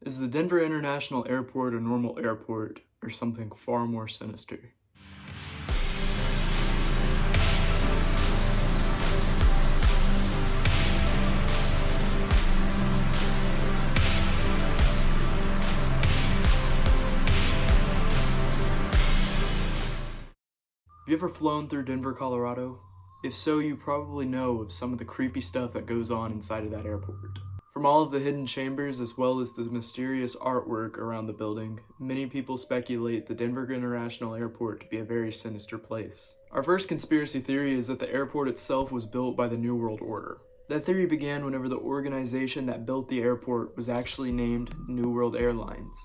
Is the Denver International Airport a normal airport, or something far more sinister? Have you ever flown through Denver, Colorado? If so, you probably know of some of the creepy stuff that goes on inside of that airport. From all of the hidden chambers as well as the mysterious artwork around the building, many people speculate the Denver International Airport to be a very sinister place. Our first conspiracy theory is that the airport itself was built by the New World Order. That theory began whenever the organization that built the airport was actually named New World Airlines.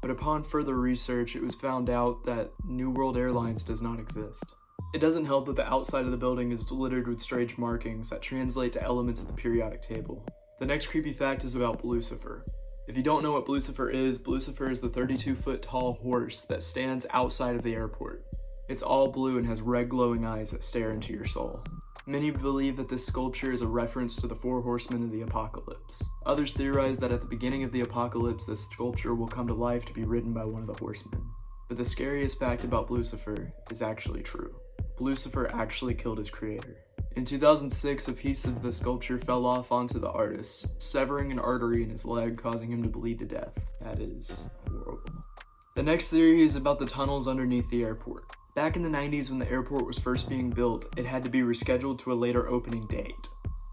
But upon further research, it was found out that New World Airlines does not exist. It doesn't help that the outside of the building is littered with strange markings that translate to elements of the periodic table. The next creepy fact is about Lucifer. If you don't know what Lucifer is the 32-foot tall horse that stands outside of the airport. It's all blue and has red glowing eyes that stare into your soul. Many believe that this sculpture is a reference to the 4 horsemen of the apocalypse. Others theorize that at the beginning of the apocalypse, this sculpture will come to life to be ridden by one of the horsemen. But the scariest fact about Lucifer is actually true. Lucifer actually killed his creator. In 2006, a piece of the sculpture fell off onto the artist, severing an artery in his leg, causing him to bleed to death. That is horrible. The next theory is about the tunnels underneath the airport. Back in the 90s when the airport was first being built, it had to be rescheduled to a later opening date.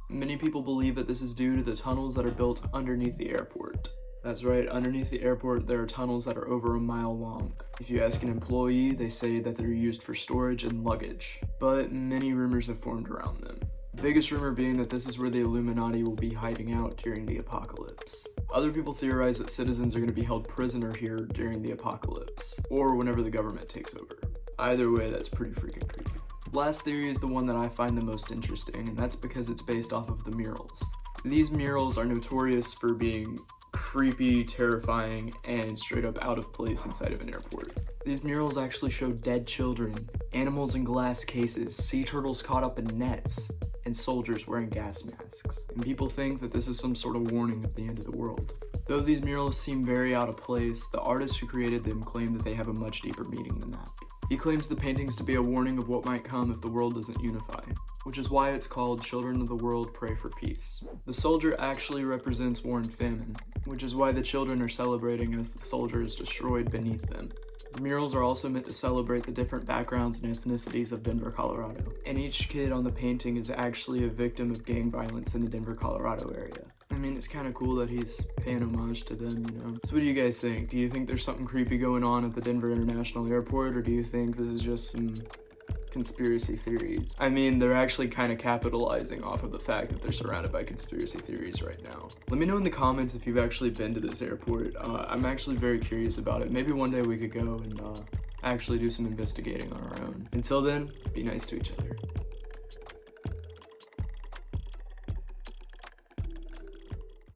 Many people believe that this is due to the tunnels that are built underneath the airport. That's right, underneath the airport there are tunnels that are over a mile long. If you ask an employee, they say that they're used for storage and luggage, but many rumors have formed around them. The biggest rumor being that this is where the Illuminati will be hiding out during the apocalypse. Other people theorize that citizens are going to be held prisoner here during the apocalypse, or whenever the government takes over. Either way, that's pretty freaking creepy. Last theory is the one that I find the most interesting, and that's because it's based off of the murals. These murals are notorious for being creepy, terrifying, and straight up out of place inside of an airport. These murals actually show dead children, animals in glass cases, sea turtles caught up in nets, and soldiers wearing gas masks. And people think that this is some sort of warning of the end of the world. Though these murals seem very out of place, the artists who created them claim that they have a much deeper meaning than that. He claims the paintings to be a warning of what might come if the world doesn't unify, which is why it's called Children of the World Pray for Peace. The soldier actually represents war and famine, which is why the children are celebrating as the soldier is destroyed beneath them. The murals are also meant to celebrate the different backgrounds and ethnicities of Denver, Colorado. And each kid on the painting is actually a victim of gang violence in the Denver, Colorado area. I mean, it's kind of cool that he's paying homage to them, you know? So what do you guys think? Do you think there's something creepy going on at the Denver International Airport, or do you think this is just some conspiracy theories? I mean, they're actually kind of capitalizing off of the fact that they're surrounded by conspiracy theories right now. Let me know in the comments if you've actually been to this airport. I'm actually very curious about it. Maybe one day we could go and actually do some investigating on our own. Until then, be nice to each other.